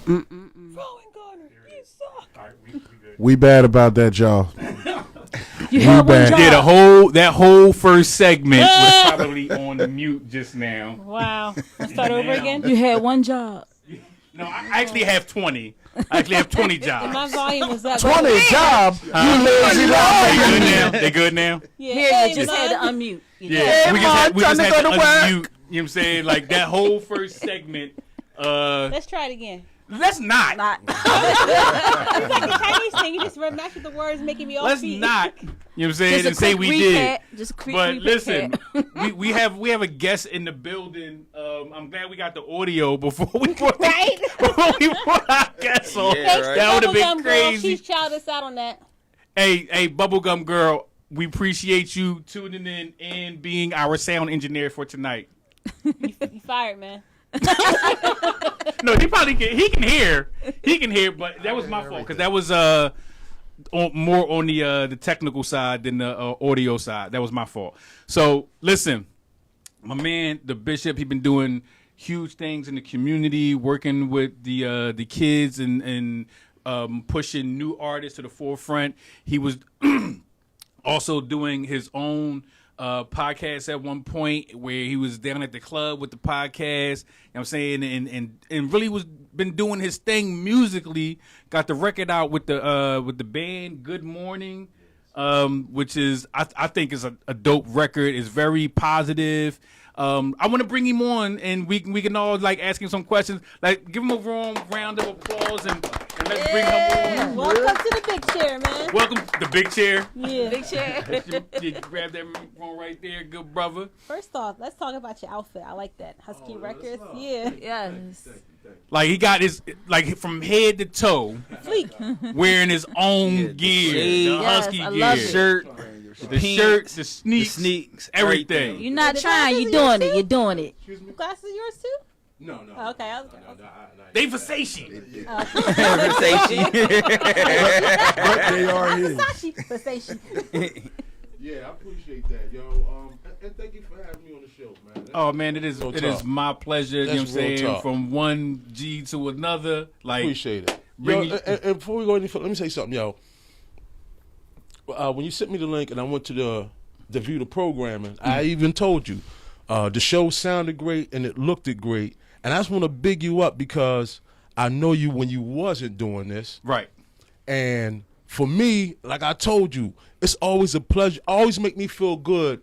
Garner, you suck. All right, we good. We bad about that, y'all. You had one bad. job. Did that whole first segment was probably on mute just now. Wow. Let's start over again. You had one job. No, I actually have 20. I actually have 20 jobs. My volume was up. 20 job. You lazy They liar. good now? They good now? Yeah. Here, you just had to unmute. Yeah, we just Mom, had to time to go to work. unmute. You know what I'm saying? Like that whole first segment. Let's try it again. Let's not. It's like the Chinese thing. You just master the words, making me all Let's feet. not. You know what I'm saying? Just a And say quick we recap. did. Just a quick But recap. listen, we have a guest in the building. I'm glad we got the audio before we put Right? before we put our guest on. Yeah, Thanks right. to That would have been Bubblegum Girl. crazy. She's chowed us out on that. Hey, Bubblegum Girl, we appreciate you tuning in and being our sound engineer for tonight. You fired, man. No, he can hear, but that was my fault because that was more on the technical side than the audio side. That was my fault. So listen, my man, the Bishop, he been doing huge things in the community, working with the kids and pushing new artists to the forefront. He was also doing his own podcast at one point where he was down at the club with the podcast, you know what I'm saying, and really was been doing his thing musically. Got the record out with the band Good Morning, which is I think is a dope record. It's very positive. I want to bring him on and we can all like ask him some questions. Like give him a warm round of applause and let's bring him on. Welcome to the big chair, man. Welcome to the big chair. Yeah. Big chair. You grab that microphone right there, good brother. First off, let's talk about your outfit. I like that. Husky Records. Yeah. Yes. Like he got his like from head to toe Fleek. wearing his own gear, shades. the Yes, Husky I gear, love it. Shirt, the shirts, the sneaks, sneaks, everything. You're not The trying. glasses You're yours doing it. too? You're doing it. Glasses yours too? No. Oh, okay. I was, They Versace. Versace. But they are his. Versace. Yeah, I appreciate that, yo. And thank you for having me on the show, man. Oh man, it is talk. my pleasure. You know what I'm That's real saying? talk. From one G to another, like Appreciate it. bring Yo, and before we go any further, let me say something, yo. When you sent me the link and I went to the view the programming, I even told you the show sounded great and it looked great, and I just want to big you up because I know you when you wasn't doing this, right. and for me, like I told you, it's always a pleasure. Always make me feel good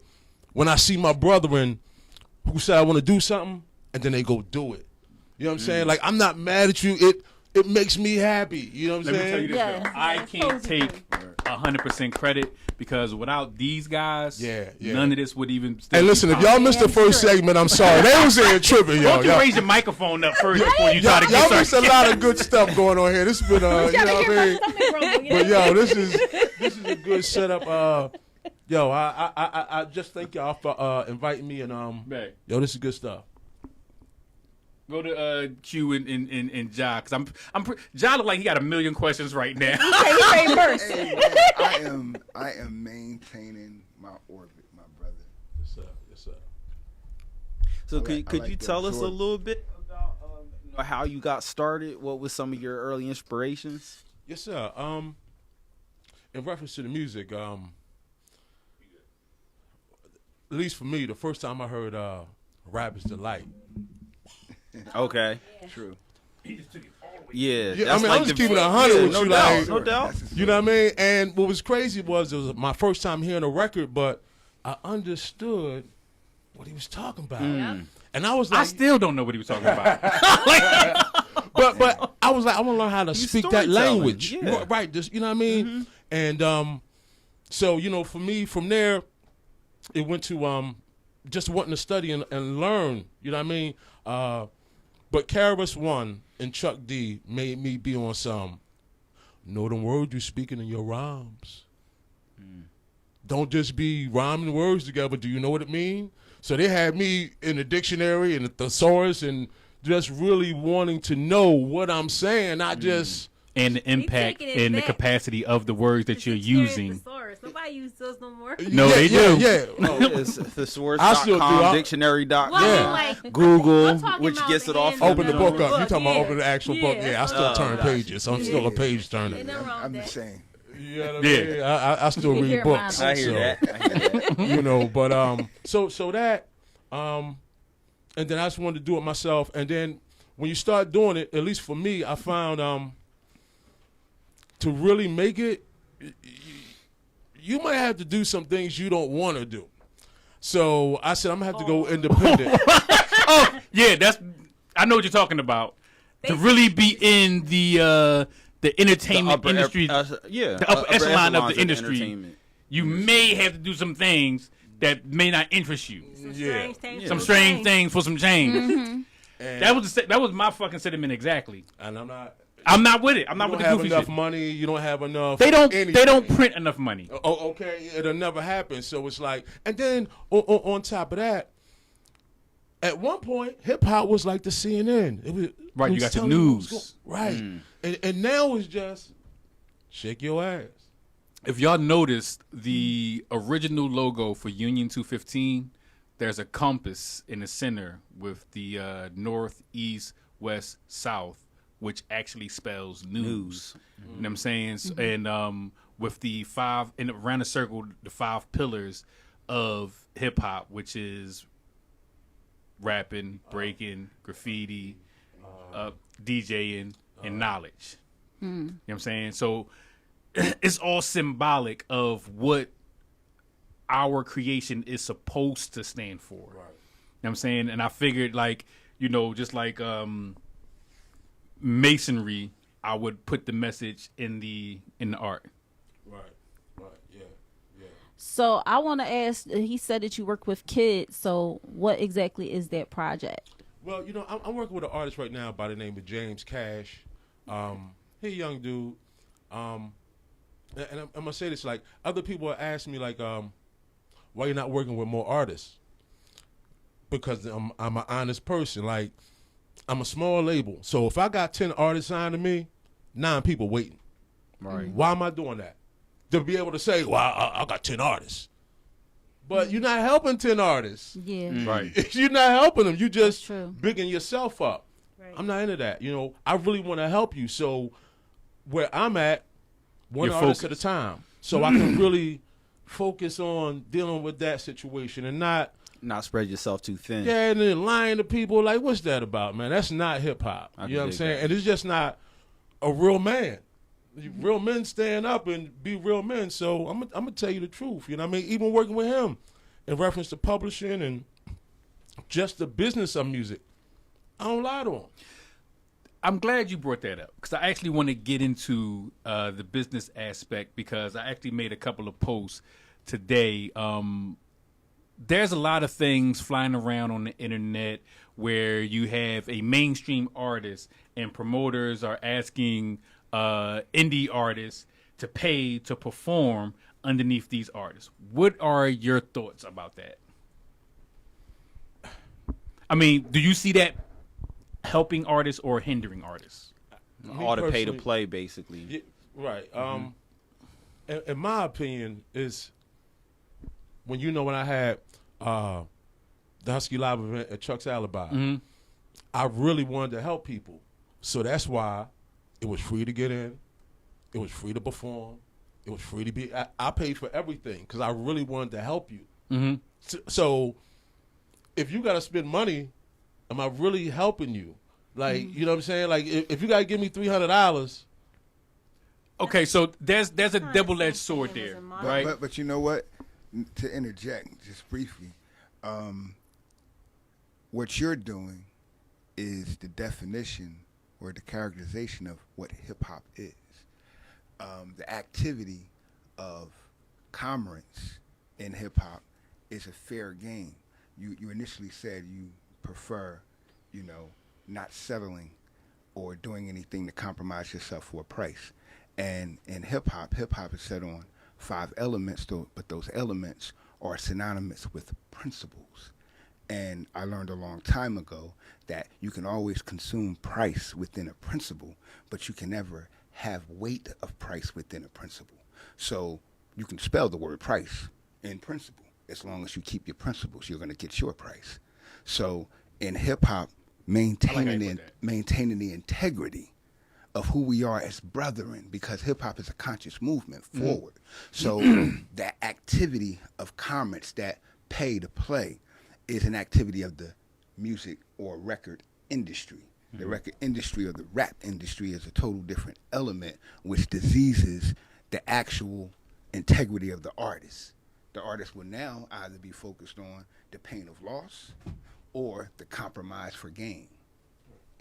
when I see my brethren who say I want to do something and then they go do it. You know what I'm saying? Like I'm not mad at you. It makes me happy. You know what I'm Let me saying? tell you this, Yes, though. I yes, can't cozy take 100% credit because without these guys, Yeah. none of this would even. Still Hey, be listen, if possible. y'all missed the first segment, I'm sorry. They was in tripping, yo. Don't you Y'all, raise your microphone up first before you try to y'all get missed a lot of good stuff going on here. This has been, you know what I mean? But yo, this is a good setup. Yo, I just thank y'all for inviting me and Right. yo, this is good stuff. Go to Q and Ja, because Ja look like he got a million questions right now. Hey, man, I am maintaining my orbit, my brother. Yes, sir. So I could like you that tell us a Jordan. little bit about how you got started? What was some of your early inspirations? Yes, sir. In reference to the music, at least for me, the first time I heard "Rap Is Delight." Okay, True. yeah. Yeah, that's I mean, like I'm just the- keeping it 100 yeah, with no you, doubt, like- no doubt. You know what I mean? And what was crazy was it was my first time hearing a record, but I understood what he was talking about. And I was I like, still don't know what he was talking about. but I was like, I want to learn how to speak that storytelling, language. yeah. Right, just, you know what I mean? And so, you know, for me, from there, it went to just wanting to study and learn, you know what I mean? But Karis One and Chuck D made me be on some, know them words you speaking in your rhymes. Don't just be rhyming words together. Do you know what it means? So they had me in the dictionary and the thesaurus and just really wanting to know what I'm saying, not just... And the impact taking it and the back. capacity of the words that you're using. Nobody uses those no more. No, yeah, they yeah, do. Yeah. It's I still do. thesaurus.com, dictionary.com, Well, Yeah. like, Google, I'm talking which about gets the it off. handle Open the book up. You talking about yeah. open the actual book? Yeah, I still Yeah. turn Gotcha. pages. I'm still a page turner. Ain't nothing wrong I'm with the that. same. You know what I Yeah. mean? I still You read hear books. mine. I hear so, that. I hear that. You know, but so that and then I just wanted to do it myself. And then when you start doing it, at least for me, I found to really make it, you might have to do some things you don't want to do. So I said I'm gonna have to go independent. Oh, yeah, I know what you're talking about. To really be in the entertainment upper industry, yeah, the upper echelon of echelons the industry, entertainment. you may have to do some things that may not interest you. Yeah. Some strange things for some change. And, That was my fucking sentiment exactly. and I'm not. I'm not with it. I'm not You with don't the have goofy enough shit. money. You don't have enough. They don't anything. print enough money. Oh, okay. It'll never happen. So it's like, and then on top of that, at one point, hip hop was like the CNN. It was Right, it you was got the telling what's news. right, and now it's just shake your ass. If y'all noticed the original logo for Union 215, there's a compass in the center with the north, east, west, south, which actually spells news. You know what I'm saying? And with the five, and around the circle, the 5 pillars of hip hop, which is rapping, breaking, graffiti, DJing, and knowledge. You know what I'm saying? So it's all symbolic of what our creation is supposed to stand for. Right. You know what I'm saying? And I figured, like, you know, just like masonry, I would put the message in the art. Right, yeah. So I want to ask. He said that you work with kids. So what exactly is that project? Well, you know, I'm working with an artist right now by the name of James Cash. He's a young dude. And I'm gonna say this, like, other people ask me, like, why you're not working with more artists? Because I'm an honest person. Like, I'm a small label, so if I got 10 artists signed to me, 9 people waiting. Right. Why am I doing that? To be able to say, well, I got 10 artists. But you're not helping 10 artists. Yeah. Right. You're not helping them. You just true. bigging yourself up. Right. I'm not into that. You know, I really want to help you. So where I'm at, one You're artist at a focused. time. So I can really focus on dealing with that situation and not, Not spread yourself too thin. yeah, and then lying to people. Like, what's that about, man? That's not hip hop. I You know what I'm can dig saying? that. And it's just not a real man. Real men stand up and be real men. So I'm gonna tell you the truth. You know what I mean? Even working with him in reference to publishing and just the business of music, I don't lie to him. I'm glad you brought that up because I actually want to get into the business aspect because I actually made a couple of posts today. There's a lot of things flying around on the internet where you have a mainstream artist and promoters are asking indie artists to pay to perform underneath these artists. What are your thoughts about that? I mean, do you see that helping artists or hindering artists? All the pay to personally- play, basically. Yeah, right. In my opinion, is when I had the Husky Live event at Chuck's Alibi, I really wanted to help people. So that's why it was free to get in. It was free to perform. It was free to be. I paid for everything because I really wanted to help you. So if you got to spend money, am I really helping you? Like, you know what I'm saying? Like, if you got to give me $300, Okay, so there's a double-edged sword there, right? But you know what? To interject just briefly, what you're doing is the definition or the characterization of what hip hop is. The activity of commerce in hip hop is a fair game. You initially said you prefer, not settling or doing anything to compromise yourself for a price. And in hip hop is set on 5 elements, but those elements are synonymous with principles. And I learned a long time ago that you can always consume price within a principle, but you can never have weight of price within a principle. So You can spell the word price in principle. As long as you keep your principles, you're going to get your price. So in hip hop, maintaining the integrity of who we are as brethren, because hip hop is a conscious movement forward. So that activity of comments that pay to play is an activity of the music or record industry. The record industry or the rap industry is a total different element, which diseases the actual integrity of the artist. The artist will now either be focused on the pain of loss or the compromise for gain.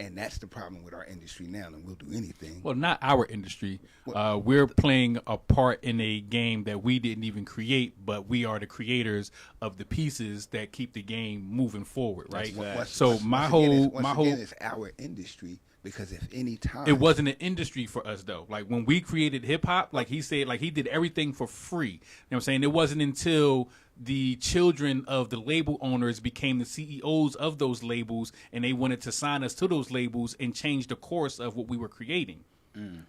And that's the problem with our industry now, and we'll do anything. Well, not our industry. We're playing a part in a game that we didn't even create, but we are the creators of the pieces that keep the game moving forward, right? So my whole it's our industry, because if any time it wasn't an industry for us though. Like when we created hip hop, like he said, like he did everything for free. You know what I'm saying? It wasn't until the children of the label owners became the CEOs of those labels, and they wanted to sign us to those labels and change the course of what we were creating.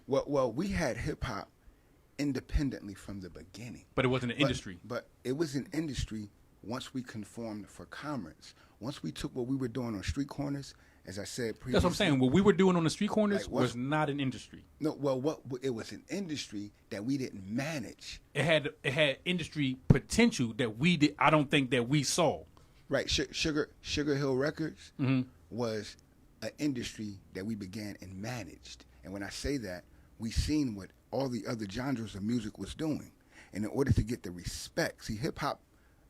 Well, we had hip hop independently from the beginning, But it wasn't an industry. But it was an industry once we conformed for commerce. Once we took what we were doing on street corners, as I said previously. That's what I'm saying. What we were doing on the street corners Like, was not an industry. No, it was an industry that we didn't manage. It had industry potential that we did. I don't think that we saw. Right, Sugar Hill Records was an industry that we began and managed. And when I say that, we seen what all the other genres of music was doing. And in order to get the respect, see, hip hop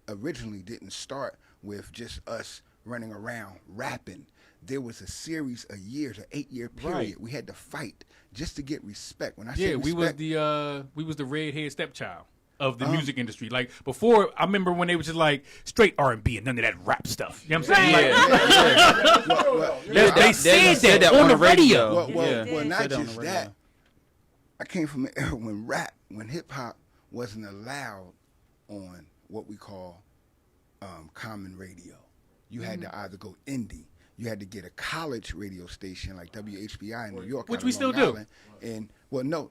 originally didn't start with just us running around rapping. There was a series of years, an 8-year period. Right. We had to fight just to get respect. When I Yeah, say respect, we was the redhead stepchild of the music industry. Like before, I remember when they was just like straight R&B and none of that rap stuff. You know what I'm saying? They said that on the radio. Well, not just that. I came from an era when hip hop wasn't allowed on what we call common radio. You had to either go indie. You had to get a college radio station like WHBI in New York, which out of we still Long do. Island. And well, no.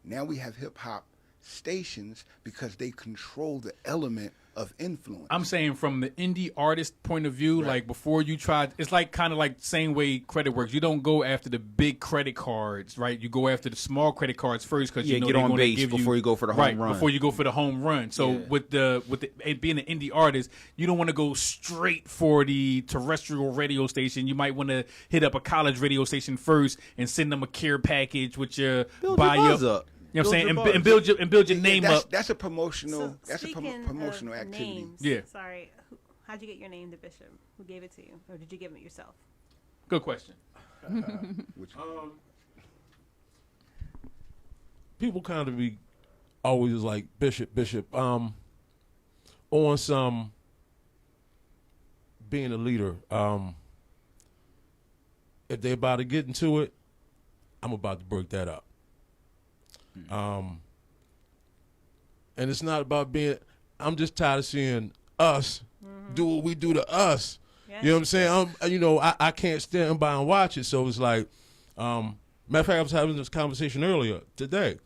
Now we have hip hop stations because they control the element of influence. I'm saying from the indie artist point of view, like before you tried, it's like kind of like the same way credit works. You don't go after the big credit cards, right? You go after the small credit cards first because you know get they're on going to base give before you go for the home run. Before you go for the home run. So with it being an indie artist, you don't want to go straight for the terrestrial radio station. You might want to hit up a college radio station first and send them a care package with your buzz up. You know what I'm saying? And build your name up. That's a promotional. That's a speaking promotional of activity. Names, Yeah. Sorry. How'd you get your name, the bishop? Who gave it to you, or did you give it yourself? Good question. People kind of be always like Bishop. On some being a leader. If they're about to get into it, I'm about to break that up. And it's not about being. I'm just tired of seeing us do what we do to us. Yeah. You know what I'm saying? I can't stand by and watch it. So it's like, matter of fact, I was having this conversation earlier today.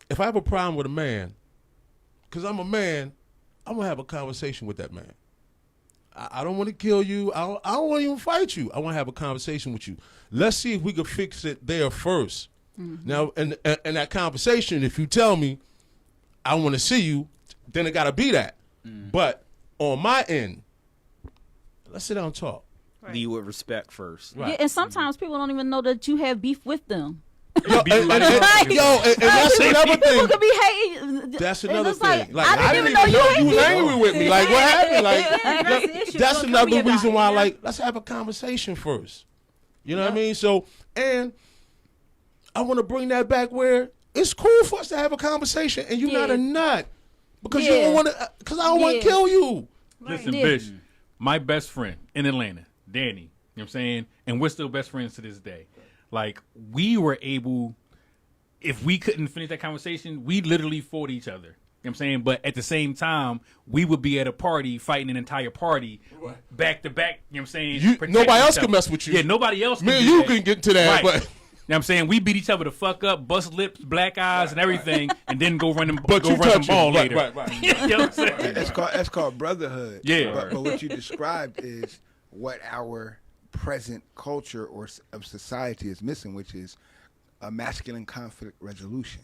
If I have a problem with a man, because I'm a man, I'm gonna have a conversation with that man. I don't want to kill you. I don't want to even fight you. I want to have a conversation with you. Let's see if we can fix it there first. Now, in that conversation, if you tell me I want to see you, then it got to be that. But on my end, let's sit down and talk. Right. Lead with respect first. Right. Yeah, and sometimes people don't even know that you have beef with them. And that's another People thing. could be hating. That's and another it's like, thing. Like, I didn't even know you you was hated angry with me. Like, what happened? That's the Like, issue. that's Don't tell me another about reason it, why, you know? like, let's have a conversation first. You know what I mean? So, and I want to bring that back where it's cool for us to have a conversation, and you're not a nut because you don't want to. Because I don't want to kill you. Listen, Yeah. Bish, my best friend in Atlanta, Danny, you know what I'm saying? And we're still best friends to this day. Like, we were able, if we couldn't finish that conversation, we literally fought each other. You know what I'm saying? But at the same time, we would be at a party fighting an entire party back to back. You know what I'm saying? Protecting Nobody else each can other. mess with you. Yeah, nobody else can Me and do you that. can get to that, Right. but what I'm saying? We beat each other the fuck up, bust lips, black eyes, and everything, and then go run them, But go you run some touch ball him. later. Right. You know what I'm saying? That's called brotherhood. Yeah. But what you described is what our present culture of society is missing, which is a masculine conflict resolution.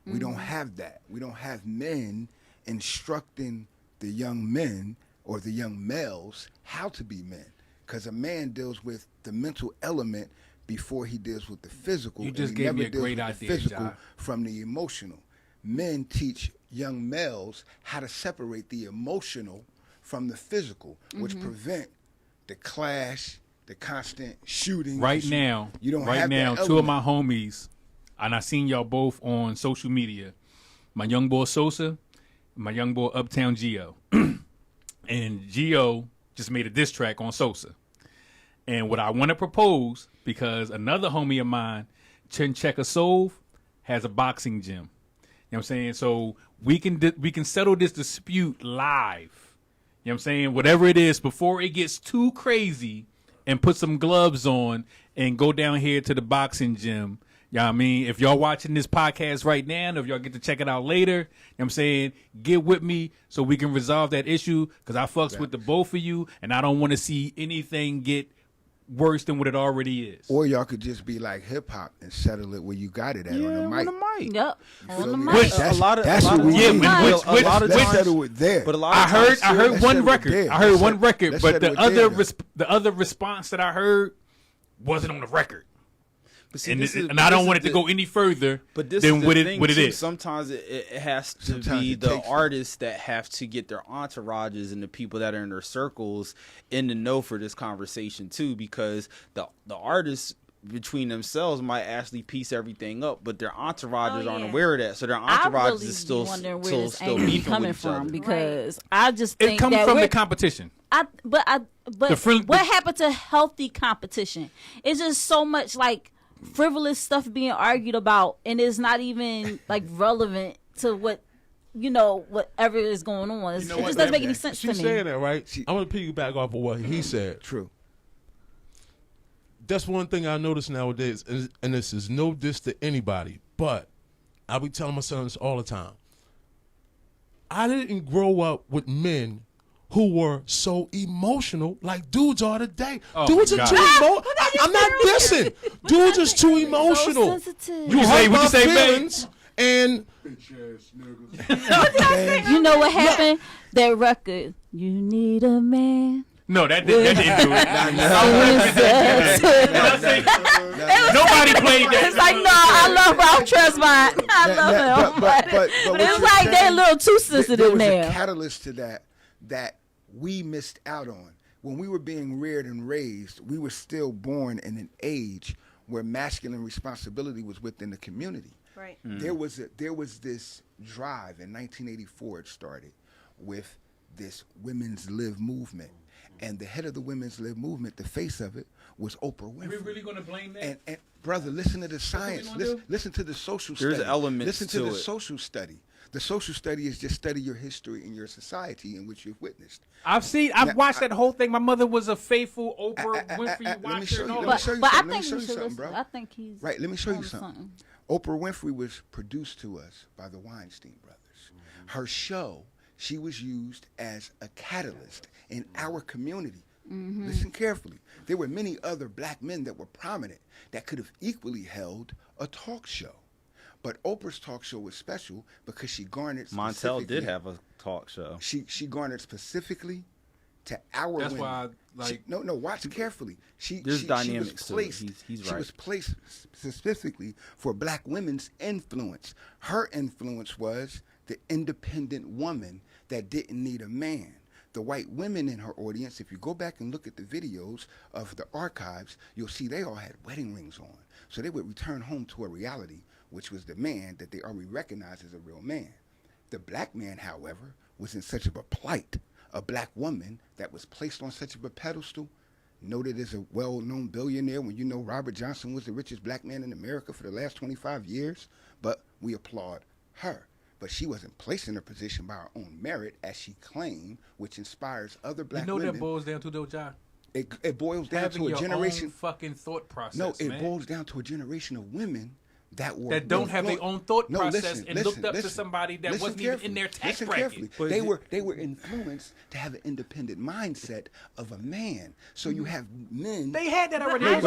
We don't have that. We don't have men instructing the young men or the young males how to be men. Because a man deals with the mental element before he deals with the physical. You just and he gave me never a deals great with idea, the physical John. from the emotional. Men teach young males how to separate the emotional from the physical, which prevent the clash, the constant shooting. Right now, you don't right have now, that two of element. my homies, and I seen y'all both on social media. My young boy Sosa, my young boy Uptown Gio, and Gio just made a diss track on Sosa. And what I want to propose, because another homie of mine, Chincheka Sov, has a boxing gym. You know what I'm saying? So we can settle this dispute live. You know what I'm saying? Whatever it is, before it gets too crazy, and put some gloves on and go down here to the boxing gym. You know what I mean? If y'all watching this podcast right now, if y'all get to check it out later, you know what I'm saying, get with me so we can resolve that issue, because I fucks with the both of you, and I don't want to see anything get worse than what it already is. Or y'all could just be like hip hop and settle it where you got it at on the mic. Yep. You On feel the me? mic. Which- That's a lot of what we Yeah, need. which- a lot of Let's times, settle it there. but a lot I of heard times, one let's settle it record. there. I heard Let's one set- record, let's but settle the it there, other though. the other response that I heard wasn't on the record. But see, And, this is- and I this don't is want it to the- go any further But this than is the what thing it too. is. Sometimes it has to Sometimes be it the takes that. artists that have to get their entourages and the people that are in their circles in the know for this conversation too, because the artists between themselves might actually piece everything up, but their entourages Oh, aren't yeah. aware of that. So their I entourages really is still be wondering where still this still anger beefing coming with each from, other. because I just think It comes that from we're- the competition. But The friend- what happened to healthy competition? It's just so much like frivolous stuff being argued about, and it's not even like relevant to what whatever is going on. It know just what, doesn't make any man? sense She's to me. saying that, right? I'm going to piggyback off of what he said. True. That's one thing I notice nowadays, and this is no diss to anybody, but I be telling my son this all the time. I didn't grow up with men who were so emotional like dudes are today. Oh, Dudes my are too God. emotional. I'm not dissing. Dudes is too emotional. So sensitive. You say- hurt what you my say, babe? feelings, and You know what happened? That record. You need a man. No, that didn't do it. Nobody played It's that. like, no, I love Ralph Tresvant. I love him. but But what it's you're like they're a saying, little too there sensitive was a now. catalyst to that we missed out on. When we were being reared and raised, we were still born in an age where masculine responsibility was within the community. Right. There was this drive in 1984. It started with this women's live movement, and the head of the women's live movement, the face of it, was Oprah Winfrey. We really gonna blame that? And brother, listen to the science. gonna do? Listen to the social There's study. elements Listen to to the it. social study. The social study is just study your history and your society in which you've witnessed. I've watched that whole thing. My mother was a faithful Oprah let Winfrey me watcher show and you- all let me that. show you But I something. Let me think show we you should something, listen. bro. I think he's Right, let me show you on something. Oprah Winfrey was produced to us by the Weinstein brothers. Her show, she was used as a catalyst in our community. Listen carefully. There were many other black men that were prominent that could have equally held a talk show. But Oprah's talk show was special because she garnered Montel specifically- did have a talk show. She garnered specifically to our That's women. why I like- No, watch carefully. There's she dynamics to was it. placed, He's She right. was placed specifically for black women's influence. Her influence was the independent woman that didn't need a man. The white women in her audience, if you go back and look at the videos of the archives, you'll see they all had wedding rings on. So they would return home to a reality, which was the man that they already recognized as a real man. The black man, however, was in such of a plight. A black woman that was placed on such of a pedestal, noted as a well-known billionaire when you know Robert Johnson was the richest black man in America for the last 25 years, but we applaud her. But she wasn't placed in her position by her own merit, as she claimed, which inspires other black You know women. that boils down to though, John? It boils down Having to a your generation. own fucking thought process. No, it man. boils down to a generation of women that don't have their own thought process and looked up to listen, somebody that listen wasn't even in carefully, their tax listen bracket. carefully. They were influenced to have an independent mindset of a man. So you have men. They had that already. Wait,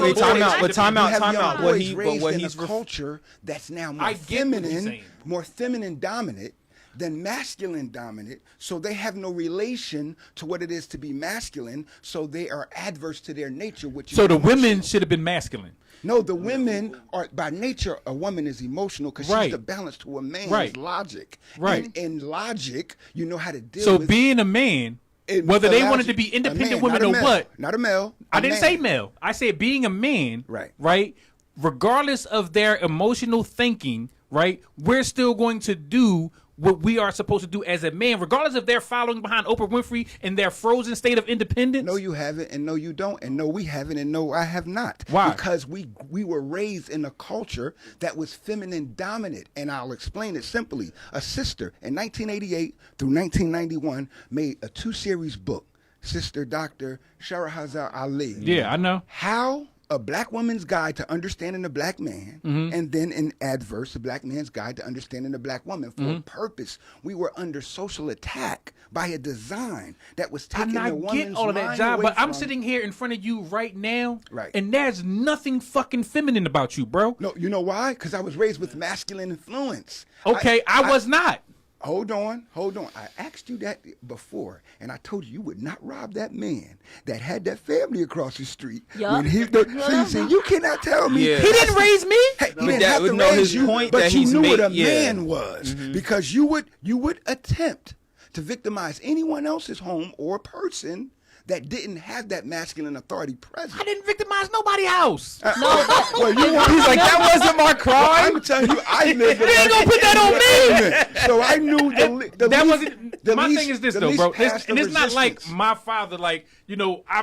wait, time out, but time you out, have time young out. boys raised What in he's a culture that's now more I get what he's feminine, saying. more feminine dominant than masculine dominant, so they have no relation to what it is to be masculine, so they are adverse to their nature, which is So the emotional. women should have been masculine. No, the women are by nature. A woman is emotional because Right. she's the balance to a man's Right. logic. Right. And in logic, you know how to deal So with being a man, it whether they allows wanted you- to be a independent man, women not a or male, what, not a male. I a didn't man. say male. I said being a man, Right. Right? Regardless of their emotional thinking, right? We're still going to do what we are supposed to do as a man, regardless if they're following behind Oprah Winfrey in their frozen state of independence. No, you haven't, and no, you don't, and no, we haven't, and no, I have not. Why? Because we were raised in a culture that was feminine dominant, and I'll explain it simply. A sister in 1988 through 1991 made a 2-series book, Sister Dr. Shahrazad Ali. Yeah, I know. How a black woman's guide to understanding a black man, and then in adverse, a black man's guide to understanding a black woman. For a purpose, we were under social attack by a design that was taking And I the get woman's all of that, mind John, away but I'm from- sitting here in front of you right now, Right. and there's nothing fucking feminine about you, bro. No, you know why? Because I was raised with masculine influence. Okay, I was not. Hold on. I asked you that before, and I told you would not rob that man that had that family across the street. Yup. When he, see, you cannot tell me. Yeah. He didn't raise me. Hey, he But didn't that have to would know raise his you, point but that you he's knew what a yeah. man was because you would attempt to victimize anyone else's home or person that didn't have that masculine authority present. I didn't victimize nobody's house. Well, you want, He's like, that wasn't my crime. I'm telling you, I lived. You ain't gonna put that on me. So I knew the That least, wasn't. the My least- thing is this the though, least bro. path And of it's not like resistance. my father. Like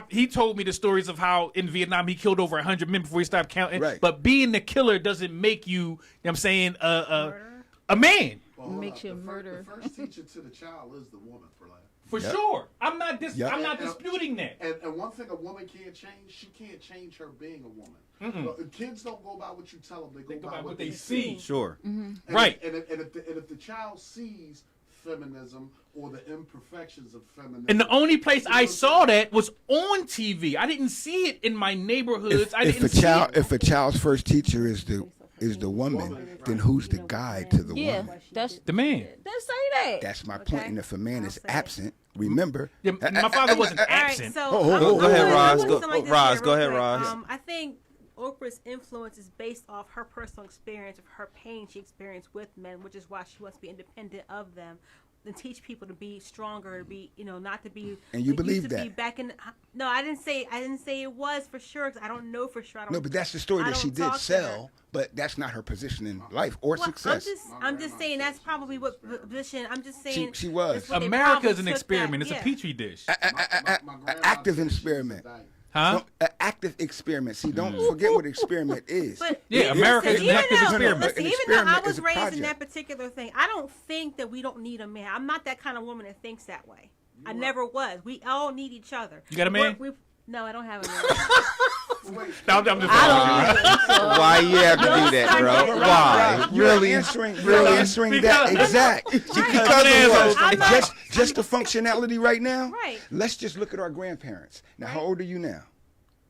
he told me the stories of how in Vietnam he killed over 100 men before he stopped counting. Right. But being the killer doesn't make you. You know what I'm saying a man Makes you a murderer. The first teacher to the child is the woman, for life. for sure. I'm not Yep. I'm not disputing that. And one thing a woman can't change, she can't change her being a woman. But kids don't go by what you tell them; they go by what they see. Sure. And Right. if the child sees feminism or the imperfections of feminism, And the only place I saw that was on TV. I didn't see it in my neighborhoods. I didn't see it. If a child's first teacher is the woman, then who's the guide to the Yeah, woman? that's The man. let's say that. That's my point. And if a man is I'll say it. absent, remember. Yeah, my father wasn't All right, absent. so Go ahead, Roz. Go- something like this Roz, here go real ahead, quick. Roz. I think Oprah's influence is based off her personal experience of her pain she experienced with men, which is why she wants to be independent of them and teach people to be stronger, to be, not to be. And you like, believe used to that? Be back in. No, I didn't say it was for sure. 'Cause I don't know for sure. I don't, No, but that's the story I that she don't did talk to her. sell, but that's not her position in life or Well, success. I'm just saying that's probably what position. I'm just saying She was. that's what they America probably is an took experiment. that- It's a petri dish. My grandmother active said she was experiment. a dyke. Huh? An active experiment. See, don't forget what experiment is. But Yeah, listen, America is an even active though- experiment. Listen, An even though I experiment was is a raised in project. that particular thing, I don't think that we don't need a man. I'm not that kind of woman that thinks that way. I never was. We all need each other. You got a man? No, I don't have a man. No, I'm just I don't. Why you have to do that, bro? Why? You're answering that exact because assholes. of I'm not- just the functionality right now. Right. Let's just look at our grandparents. Now, how old are you now?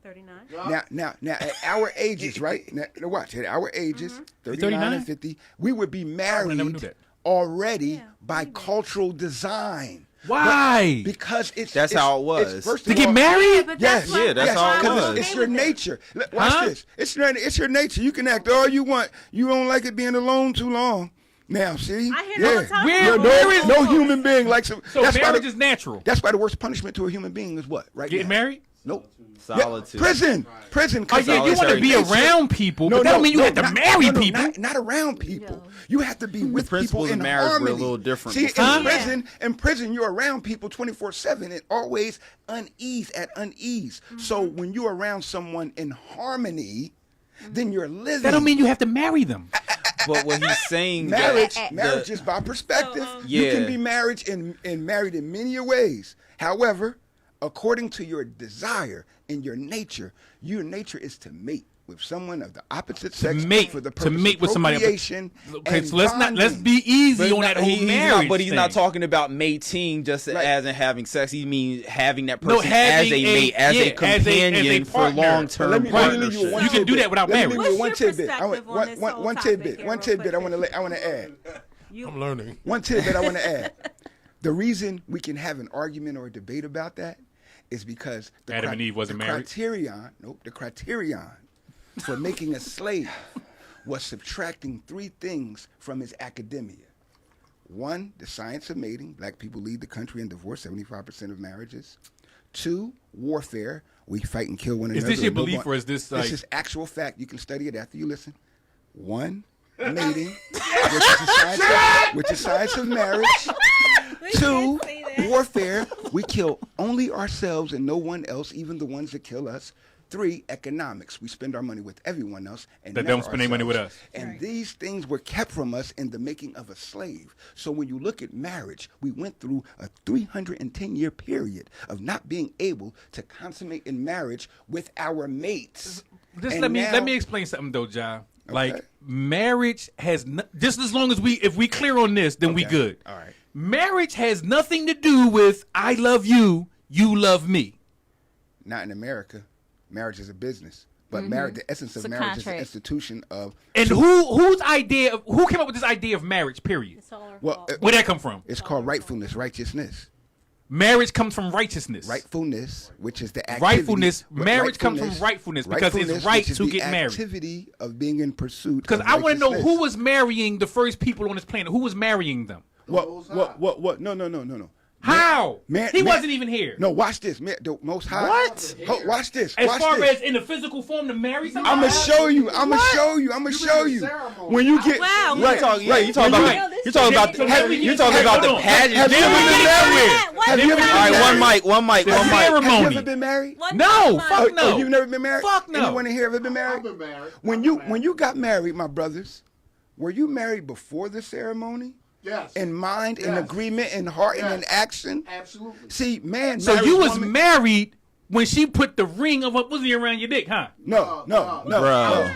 39. Now, at our ages, right? Now, watch, at our ages, 39 39? and 50, we would be I never knew married that. already Yeah, by maybe. cultural design. Why? Because it's That's how it was. it's first To of get all- married? But Yes, that's why- Yeah, that's why how it I'm because was. okay it's your with it. nature. Watch Huh? this. It's your nature. You can act all you want. You don't like it being alone too long. Now, see? I hear that all the time. Where- No, where is- no human being likes it. So That's why marriage the- is natural. That's why the worst punishment to a human being is what? Right Getting now? married? Nope. Solitude. Yeah, prison. Oh cause yeah, you want to solitary be nature. around people, but that don't mean you have to marry people. Not around people. You have to be with people principles in of marriage were a harmony. little different See, before. in prison, you're around people 24/7 and always at unease. So when you're around someone in harmony, then you're living. That don't mean you have to marry them. But what he's saying marriage. that Marriage is by perspective. So, You Yeah. can be married in many ways. However, according to your desire and your nature is to mate with someone of the opposite sex for the purpose of with somebody. procreation. Okay, so let's be easy on that whole marriage. But he's not thing. talking about mating just as in having sex. He means having that person having as a mate, as a companion for partner. long-term partnership. You can do that without marriage. What's one your tidbit. perspective on this whole One topic tidbit. here, One real tidbit. quick? I want to add. I'm learning. One tidbit I want to add. The reason we can have an argument or a debate about that is because Adam and Eve wasn't married. The criterion for making a slave was subtracting 3 things from his academia. 1, the science of mating. Black people lead the country in divorce, 75% of marriages. 2, warfare. We fight and kill one another. Is this your belief or is this like... This is actual fact. You can study it after you listen. 1, mating, which is science of marriage. 2, warfare. We kill only ourselves and no one else, even the ones that kill us. 3, economics. We spend our money with everyone else and that never don't spend their money with us. And these things were kept from us in the making of a slave. So when you look at marriage, we went through a 310-year period of not being able to consummate in marriage with our mates. Just And let me explain something though, John. Like marriage has just as long as if we clear on this, then we good. All right. Marriage has nothing to do with I love you, you love me. Not in America. Marriage is a business. But marriage, the essence of marriage is an institution of... And who came up with this idea of marriage, period? It's all our Well, fault. Where'd that come from? It's called rightfulness, righteousness. Marriage comes from righteousness. Rightfulness, which is the activity... Rightfulness. Marriage comes from rightfulness because it's right which is to the get married. activity of being in pursuit Because of I want to know righteousness. who was marrying the first people on this planet. Who was marrying them? What? No. How? He Man- wasn't even here. No, watch this. The Most High. What? Watch this. As watch far this. as in the physical form to marry somebody? I'm gonna show you. I'm gonna show you. When you get Wow. You talking about the pageant. Have you ever been married? What? Have you ever been All right, married? one mic. Have you Ceremony. ever been married? What? No, What? fuck no. Oh, you've never been married? Fuck no. Anyone in here ever been married? I've been married. When you got married, my brothers, were you married before the ceremony? Yes. In mind, in Yes. agreement, in heart, and in action? Absolutely. See, man. So marries you was woman- married when she put the ring of a pussy around your dick, huh? No. Bro.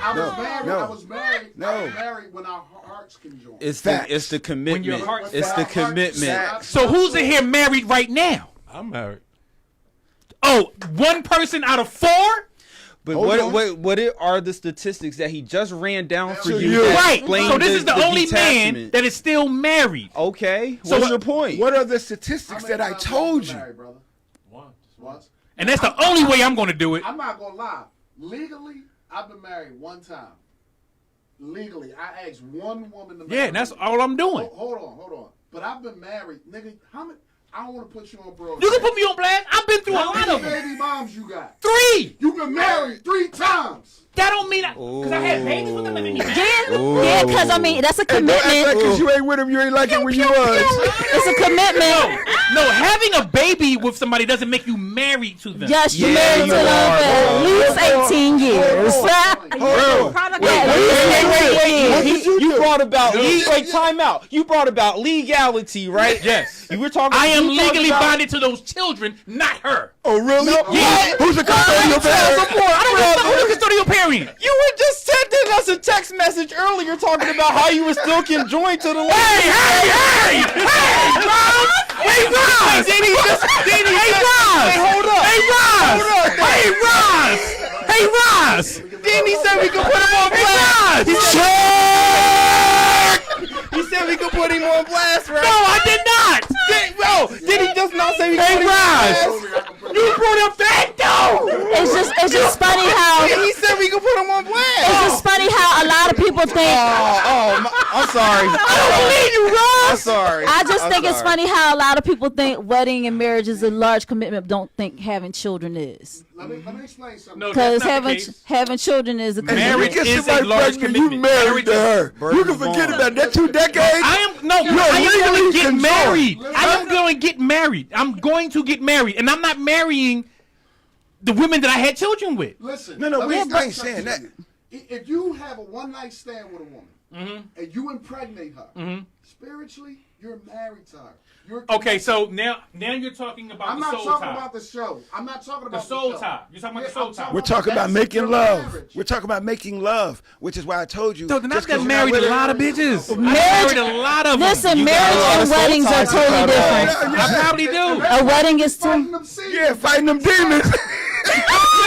I was married when our hearts conjoined. It's Facts. the commitment. When your heart- It's the commitment. Facts. So who's in here married right now? I'm married. Oh, 1 person out of 4? But Hold on. what are the statistics that he just ran down for So you? you- that Right. explain So this is the only man detachment? that is still married. Okay. So What's your point? What are the statistics that I told you? Married, brother? Once. And that's the only way I'm going to do it. I'm not gonna lie. Legally, I've been married 1 time. Legally, I asked 1 woman to marry Yeah, and that's me. all I'm doing. Hold on. But I've been married, nigga. How many? I don't want to put you on, bro. You can put me on blast. I've been through a How lot many of them. baby moms you got? 3. You've been married 3 times. That don't mean because I had babies with them. Yeah, because I mean that's a Don't act like commitment. because you ain't with him, you ain't like it when you was. It's a commitment. No, having a baby with somebody doesn't make you married to them. Yes, you Yeah, married to you them are, for at least 18 years. Product Yeah, of- wait. What did you do? brought about time out. You brought about legality, right? Yes. You were talking. I am you talked legally about- bonded to those children, not her. Oh, really? Yeah. Who's the custodial parent? Who's the custodial parent? You were just sending us a text message earlier talking about how you were still conjoined to the lady. Hey, Roz! Hey, Roz! Hey, Roz! Hold up. Hey, Roz! Hold up. Hey, Roz! Hey, Roz! Then he said we could put him on blast. He said we could put him on blast, right? No, I did not! Did he just not say we could Hey, put him on blast? Roz! You brought up that though! It's just funny how He said we could put him on blast. it's just funny how a lot of people think. I'm sorry. I don't believe you, Ross. I'm sorry. I just I'm think it's sorry. funny how a lot of people think wedding and marriage is a large commitment. Don't think having children is, Let me explain something. No, because that's not the case. having children is a Hey, commitment. Marriage get is a somebody large pregnant, you commitment. married to her. Burden You can is forget on. about that 2 decades. I am going legally to get conjoined. married. I am going to get married. I'm going to get married, and I'm not marrying the women that I had children with. Listen. No, let we me ain't explain saying something that. to you. If you have a one-night stand with a woman and you impregnate her, spiritually, You're married to her. You're Okay, so now you're talking about I'm the not soul talking tie. about the show. I'm not talking The about soul show. tie. You're talking about the Yeah, soul I'm tie. We're talking about that's making your love. marriage. We're talking about making love, which is why I told you. Dude, then I've just 'cause got you're married not a with lot her- of bitches. I Marriage- married a lot of them. Listen, You got marriage a lot and of soul weddings are ties to totally cut different. off. I probably do. A wedding is Fighting too. them seasons. Yeah, fighting them demons.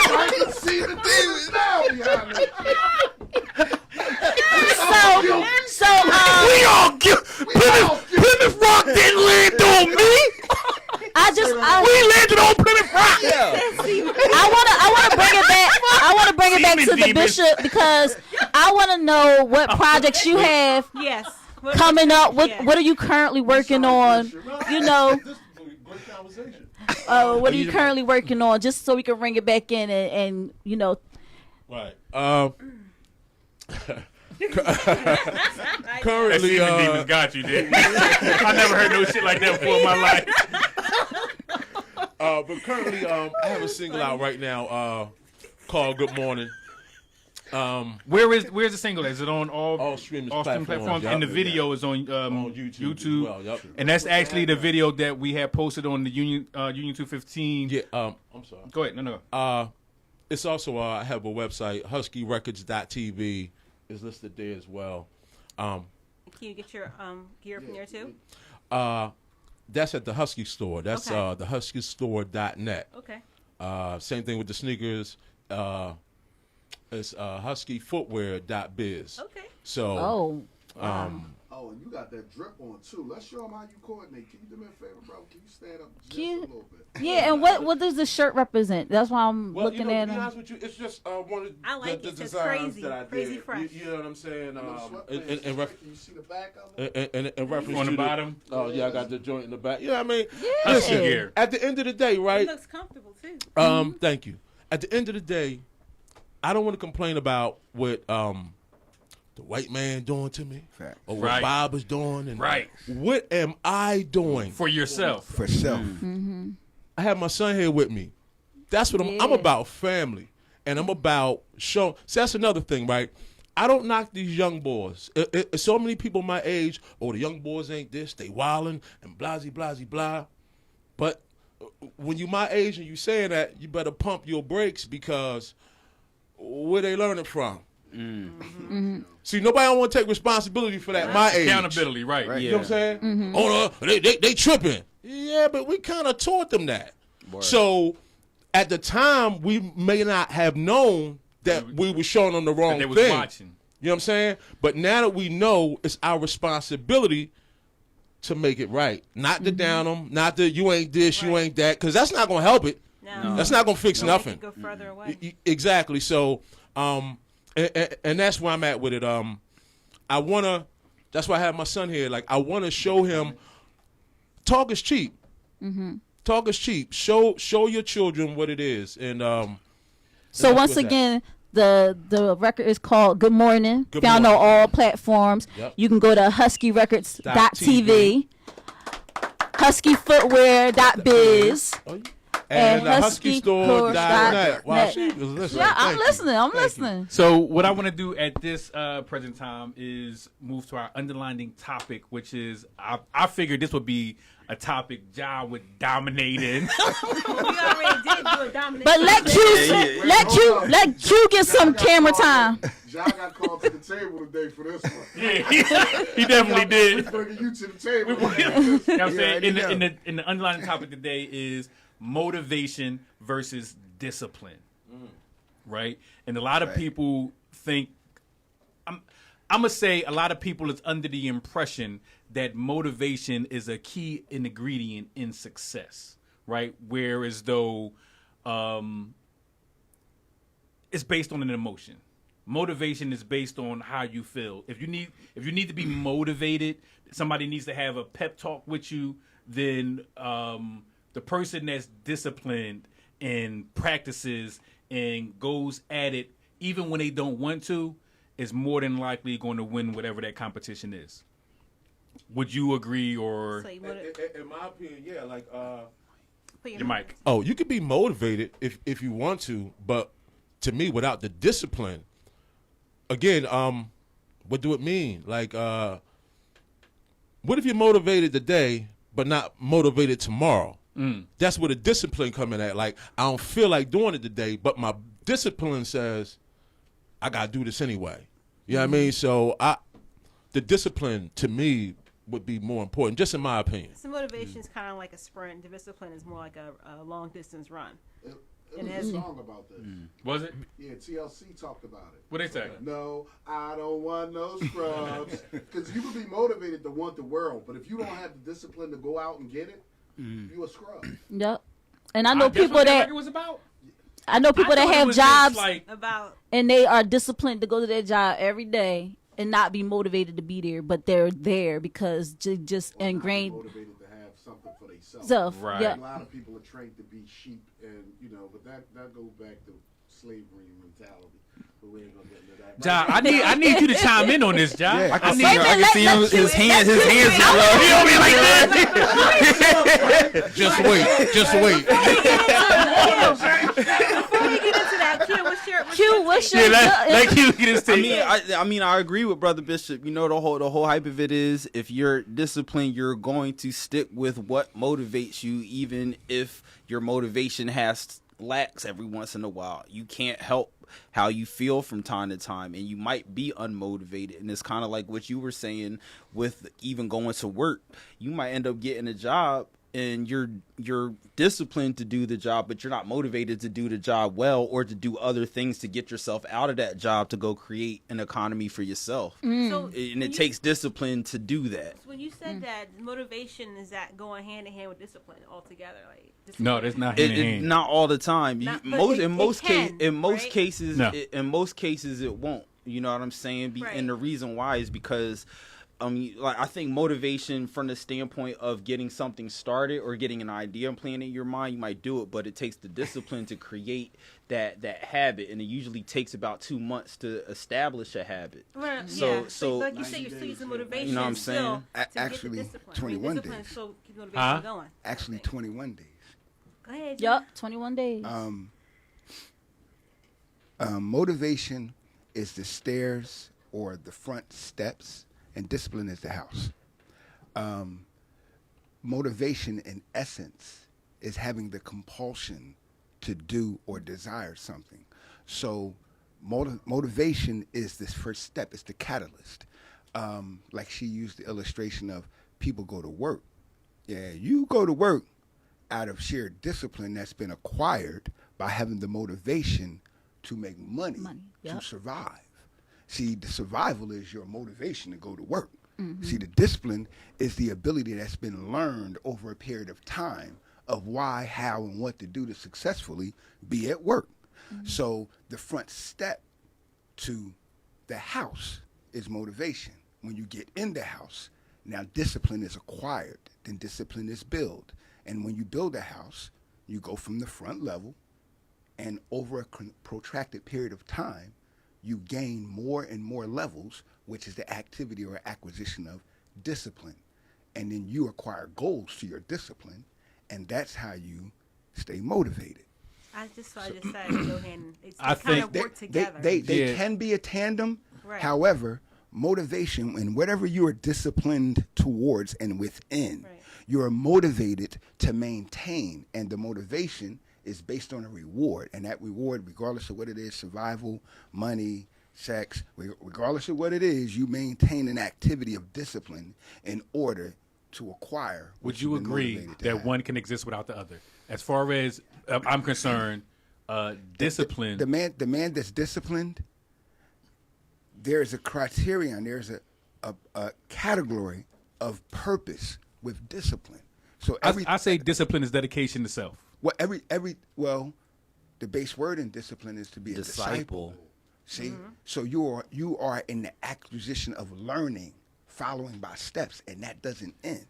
Fighting them seasons demons now behind me. We all get Plymouth Rock didn't land on me. We landed on Plymouth Rock. I wanna bring it back. I wanna bring it back to the Demon. bishop because I wanna know what projects you have Yes. coming up. Yeah. What are you currently working on? You know, This is a great conversation. what are you currently working on? Just so we can bring it back in and you know. Right. That Currently, semen demons got you, dude. I never heard no shit like that before in my life. but currently, I have a single out right now called "Good Morning." Where's the single? Is it on all streaming platforms? Yep. And the video is on YouTube as well, yep. And that's actually the video that we had posted on the Union 215. Yeah. I'm sorry. Go ahead. No. It's also I have a website, huskyrecords.tv is listed there as well. Can you get your gear from there too? That's at the Husky store. That's Okay. The huskystore.net. Okay. Same thing with the sneakers. It's huskyfootwear.biz. Okay. So, Oh, and you got that drip on too. Let's show them how you coordinate. Can you do me a favor, bro? Can you stand up just a little bit? Yeah, and what does the shirt represent? That's why I'm well, looking you know, at to be it. honest with you, it's just one of I like the it. It's designs crazy. that I Crazy did. fresh. You know what I'm saying? No sweatpants. In Can you see the back of it? in reference On to the bottom? Oh yeah, I got the joint in the back. Yeah, I mean, Yeah. Husky listen, gear. at the end of the day, It right? looks comfortable too. Thank you. At the end of the day, I don't want to complain about what the white man doing to me, Facts. or what Right. Bob is doing, and Right. what am I doing? For yourself. For self. I have my son here with me. That's what I'm Yeah. about, family, and I'm about show. So that's another thing, right? I don't knock these young boys. So many people my age, oh, the young boys ain't this, they wildin' and blasey, blasey, blah. But when you my age and you saying that, you better pump your brakes because where they learning from? See, nobody don't want to take responsibility for that. My age, Accountability, right. Right. you know what I'm saying? Oh, no, they tripping. Yeah, but we kind of taught them that. So at the time, we may not have known that we were showing them the wrong They was thing. watching. You know what I'm saying? But now that we know, it's our responsibility to make it right. Not to down them, not to you ain't this, you Right. ain't that, because that's not going to help it. No. That's not going to fix It'll make nothing. it go further away. Exactly. So, and that's where I'm at with it. I wanna. That's why I have my son here. Like, I want to show him. Talk is cheap. Talk is cheap. Show your children what it is. And So that's once what's again, the record is called Good Morning. Good Found Morning. on all platforms. Yep. You can go to huskyrecords.tv, huskyfootwear.biz. and And huskystore.net. Wow, huskyhorse.net. she was listening. Yeah, I'm Thank you. listening. I'm Thank you. listening. So what I want to do at this present time is move to our underlining topic, which is I figured this would be a topic John would dominate in. We already did do a dominant. But let Q get some camera time. John got called to the table today for this one. Yeah, he definitely We did. bringing you to the table. You know what I'm saying? Yeah, In the underlying topic today is motivation versus discipline, right? And a lot of people think I'm gonna say a lot of people is under the impression that motivation is a key ingredient in success, right? Whereas though it's based on an emotion. Motivation is based on how you feel. If you need to be motivated, somebody needs to have a pep talk with you. Then the person that's disciplined and practices and goes at it, even when they don't want to, is more than likely going to win whatever that competition is. Would you agree or So you wanna In my opinion, yeah, like put your mic? oh, you could be motivated if you want to, but to me, without the discipline, again, what do it mean? Like what if you're motivated today but not motivated tomorrow? That's where the discipline coming at. Like, I don't feel like doing it today, but my discipline says I gotta do this anyway. You know what I mean? So the discipline to me would be more important, just in my opinion. So motivation is kind of like a sprint. The discipline is more like a long distance run. It was a song about this. Was it? Yeah, TLC talked about it. What they say? No, I don't want no scrubs. Because you can be motivated to want the world, but if you don't have the discipline to go out and get it, you a scrub. Yep. And I know That's people what that record was about. I know people I that thought it have was just jobs like, About and they are disciplined to go to their job every day and not be motivated to be there, but they're there because just Or not be ingrained. motivated to have something for themselves. Stuff. Right. Yeah. A lot of people are trained to be sheep, and but that goes back to slavery mentality. But we ain't gonna get into that. Ja, I need you to chime in on this, Ja. Yeah. I can see, Wait a him, I can minute, see him, let's his do it. hands, Let's do it. He over here like that. Just wait. before we get into that, Q, what's your Like you get his I mean, I agree with Brother Bishop. The whole hype of it is, if you're disciplined, you're going to stick with what motivates you, even if your motivation lacks every once in a while. You can't help how you feel from time to time, and you might be unmotivated. And it's kind of like what you were saying with even going to work. You might end up getting a job and you're disciplined to do the job, but you're not motivated to do the job well, or to do other things to get yourself out of that job to go create an economy for yourself. So And it takes discipline to do that. when you said that motivation is that going hand in hand with discipline altogether, like discipline. No, that's not hand in hand. Not all the time. Not- but In most right? cases, No. in most cases, it won't. You know what I'm saying? Right. And the reason why is because, I think motivation from the standpoint of getting something started or getting an idea and playing in your mind, you might do it, but it takes the discipline to create that habit, and it usually takes about 2 months to establish a habit. Right, So- yeah. so- like you say, you're still using motivation. You know what I'm still saying? to get the Actually, discipline. 21 discipline days. So keep motivation Huh? going. Actually, 21 days. Go ahead. Yup, 21 days. Motivation is the stairs or the front steps, and discipline is the house. Motivation, in essence, is having the compulsion to do or desire something. So motivation is this first step. It's the catalyst. Like she used the illustration of people go to work. Yeah, you go to work out of sheer discipline that's been acquired by having the motivation to make money. To Yep. survive. See, the survival is your motivation to go to work. See, the discipline is the ability that's been learned over a period of time of why, how, and what to do to successfully be at work. So the front step to the house is motivation. When you get in the house, now discipline is acquired, then discipline is built. And when you build a house, you go from the front level, and over a protracted period of time, you gain more and more levels, which is the activity or acquisition of discipline. And then you acquire goals to your discipline, and that's how you stay motivated. I just decided to go hand. They I kind think of work together. They Yeah. can be a tandem. Right. However, motivation and whatever you are disciplined towards and within, Right. you are motivated to maintain, and the motivation is based on a reward, and that reward, regardless of what it is, survival, money, sex, regardless of what it is, you maintain an activity of discipline in order to acquire. what Would you you've been agree motivated to that have. one can exist without the other? As far as I'm concerned, discipline. The man that's disciplined, there's a criterion, there's a category of purpose with discipline. So I say discipline is dedication to self. Well, the base word in discipline is to be a disciple. See, so you are in the acquisition of learning, following by steps, and that doesn't end.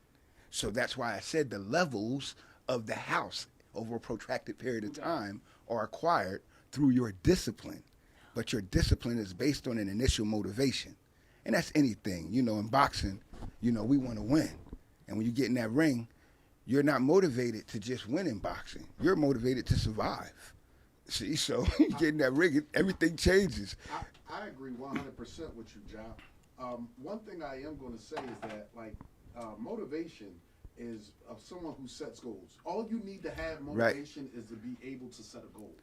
So that's why I said the levels of the house over a protracted period of time are acquired through your discipline. But your discipline is based on an initial motivation. And that's anything. In boxing, we want to win. And when you get in that ring, you're not motivated to just win in boxing. You're motivated to survive. See, so you get in that ring, everything changes. I agree 100% with you, John. One thing I am going to say is that, motivation is of someone who sets goals. All you need to have motivation is to be able to set a goal.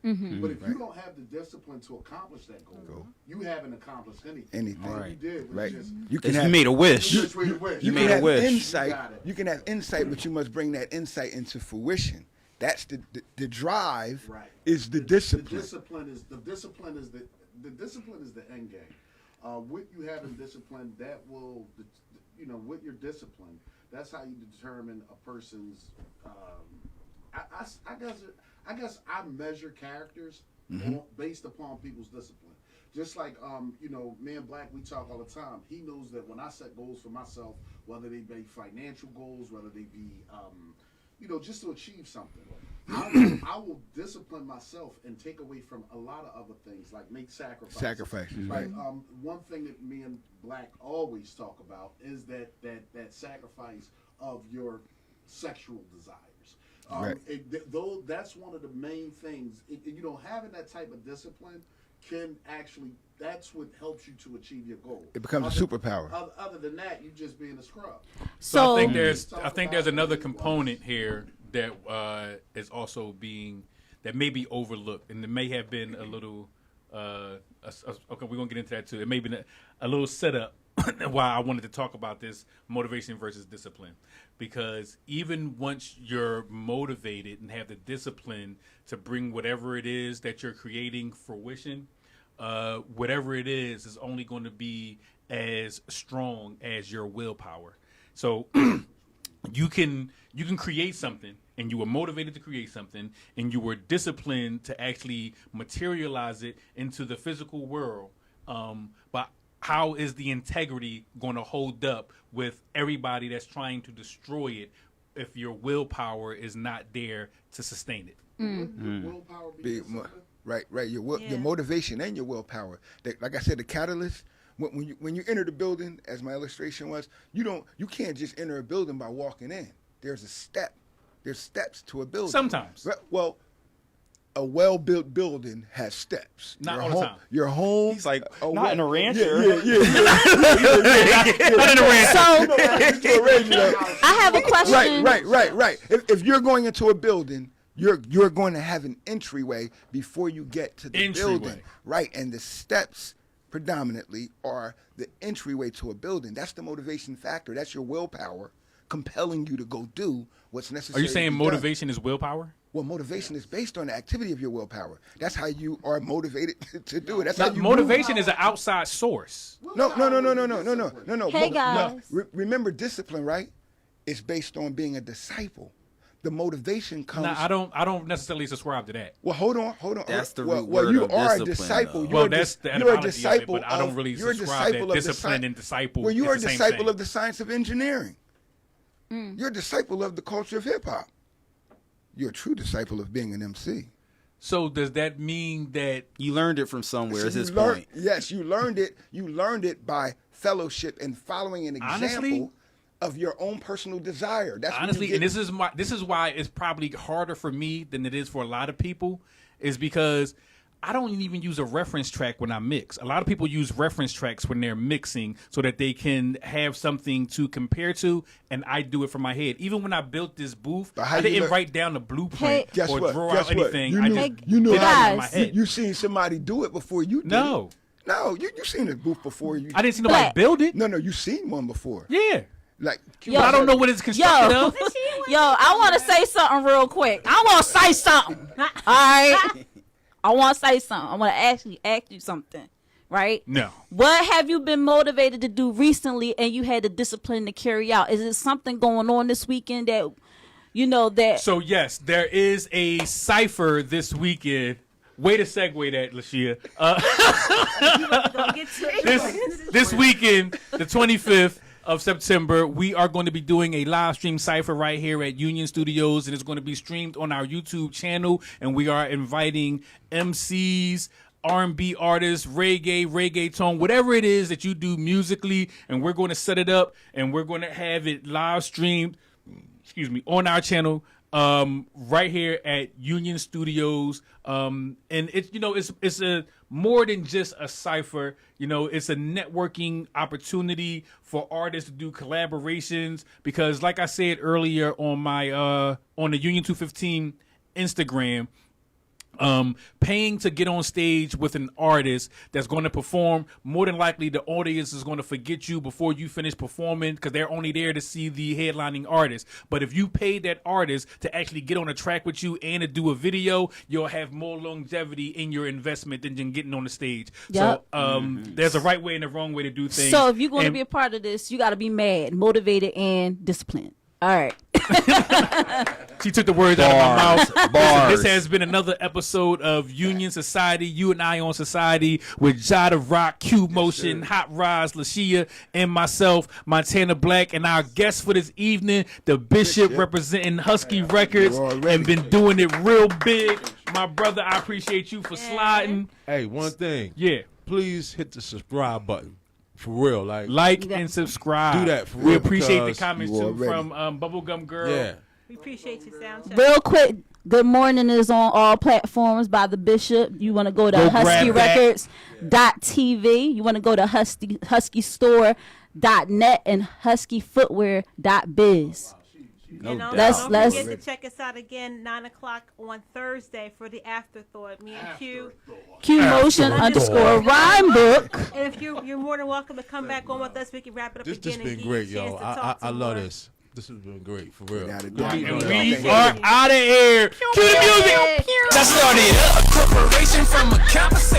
But if you don't have the discipline to accomplish that goal, you haven't accomplished anything. All Right. you did was just You made a wish. you made a wish. Insight. You can have insight, but you must bring that insight into fruition. That's the drive. Right. Is the discipline. The discipline is the end game. What you have in discipline, that will, with your discipline, that's how you determine a person's. I guess I measure characters based upon people's discipline. Just like me and Black, we talk all the time. He knows that when I set goals for myself, whether they be financial goals, whether they be just to achieve something, I will discipline myself and take away from a lot of other things, like make sacrifices. Sacrifices, Right. One thing that me and Black always talk about is that sacrifice of your sexual desires. Though that's one of the main things. Having that type of discipline can actually, that's what helps you to achieve your goal. It becomes a superpower. Other than that, you just being a scrub. So I think there's another component here that is also that may be overlooked, and it may have been a little. Okay, we're gonna get into that too. It may have been a little setup why I wanted to talk about this motivation versus discipline, because even once you're motivated and have the discipline to bring whatever it is that you're creating fruition, whatever it is only going to be as strong as your willpower. So you can create something, and you were motivated to create something, and you were disciplined to actually materialize it into the physical world. But how is the integrity going to hold up with everybody that's trying to destroy it if your willpower is not there to sustain it? Willpower be Right. Your motivation and your willpower. Like I said, the catalyst. When you enter the building, as my illustration was, you can't just enter a building by walking in. There's a step. There's steps to a building. Sometimes. Well, a well-built building has steps. Not all the time. Your home. He's like, not in a rancher. Yeah. Not in a ranch. I have a question. Right. If you're going into a building, you're going to have an entryway before you get to the building. Right, and the steps predominantly are the entryway to a building. That's the motivation factor. That's your willpower compelling you to go do what's necessary. Are you saying motivation is willpower? Well, motivation is based on the activity of your willpower. That's how you are motivated to do it. That's Now, how you motivation is an outside source. No. Hey, guys. Remember, discipline, right? It's based on being a disciple. The motivation comes. No, I don't necessarily subscribe to that. Well, hold on. That's the well, root word you of are discipline, a disciple. though. You're That's the you're a etymology disciple of it, but I don't really you're a subscribe disciple that of discipline and disciple. Well, you are a is the same disciple thing. of the science of engineering. You're a disciple of the culture of hip hop. You're a true disciple of being an MC. So does that mean that You learned it from somewhere. So Is his you learn- point? Yes, you learned it. You learned it by fellowship and following an example Honestly, of your own personal desire. That's when you honestly, get- and this is why it's probably harder for me than it is for a lot of people, is because I don't even use a reference track when I mix. A lot of people use reference tracks when they're mixing so that they can have something to compare to, and I do it from my head. Even when I built this booth, But how I you didn't learn- write down the blueprint Guess or what? draw Guess out what? anything. You I knew- just you knew did it how- in my head. You seen somebody do it before you did No. it. No, you seen a booth before you. I didn't see nobody Black. build it. No, you seen one before. Yeah. Like, Yo. But I don't know what it's constructed of. I want to say something real quick. I want to say something. All right. I want to say something. I want to actually ask you something. Right? No. What have you been motivated to do recently and you had the discipline to carry out? Is it something going on this weekend that, that... So, yes, there is a cipher this weekend. Way to segue that, Lashia. Don't get to it. This weekend, the 25th of September, we are going to be doing a live stream cipher right here at Union Studios, and it's going to be streamed on our YouTube channel, and we are inviting MCs, R&B artists, reggaeton, whatever it is that you do musically, and we're going to set it up, and we're going to have it live streamed, on our channel. right here at Union Studios. And it's it's a more than just a cipher. It's a networking opportunity for artists to do collaborations, because like I said earlier on my on the Union 215 Instagram, paying to get on stage with an artist that's going to perform, more than likely the audience is going to forget you before you finish performing, because they're only there to see the headlining artist. But if you pay that artist to actually get on a track with you and to do a video, you'll have more longevity in your investment than just getting on the stage. Yep. So there's a right way and a wrong way to do things. So if you're going to be a part of this, you got to be mad, motivated, and disciplined. All right. She took the words out of my mouth. Bars. This has been another episode of Union Society, You and I on Society, with Jada Rock, Q Motion, Hot Roz, Lashia, and myself, Montana Black, and our guest for this evening, the Bishop, representing Husky Records, and been doing it real big. My brother, I appreciate you for sliding. Hey, one thing. Yeah. Please hit the subscribe button. For real. Like and subscribe. Do that for We real, appreciate the because comments you too already- from Bubblegum Girl. Yeah. We appreciate you, Soundcheck. Real quick, Good Morning is on all platforms by the Bishop. You want to go to Go grab that. huskyrecords.tv. You want to go to huskystore.net and huskyfootwear.biz. And also, Let's- don't let's- forget to check us out again 9 o'clock on Thursday for the Afterthought. Me and Q. Q-Motion _ rhyme book. And if you're more than welcome to come back on with us, we can wrap it up This again. been and give great, you a chance yo. to I talk some love more. this. This has been great, for real. Without a Good doubt. to be And on. we Thank are out of here. Cue the music. I started a corporation from a campus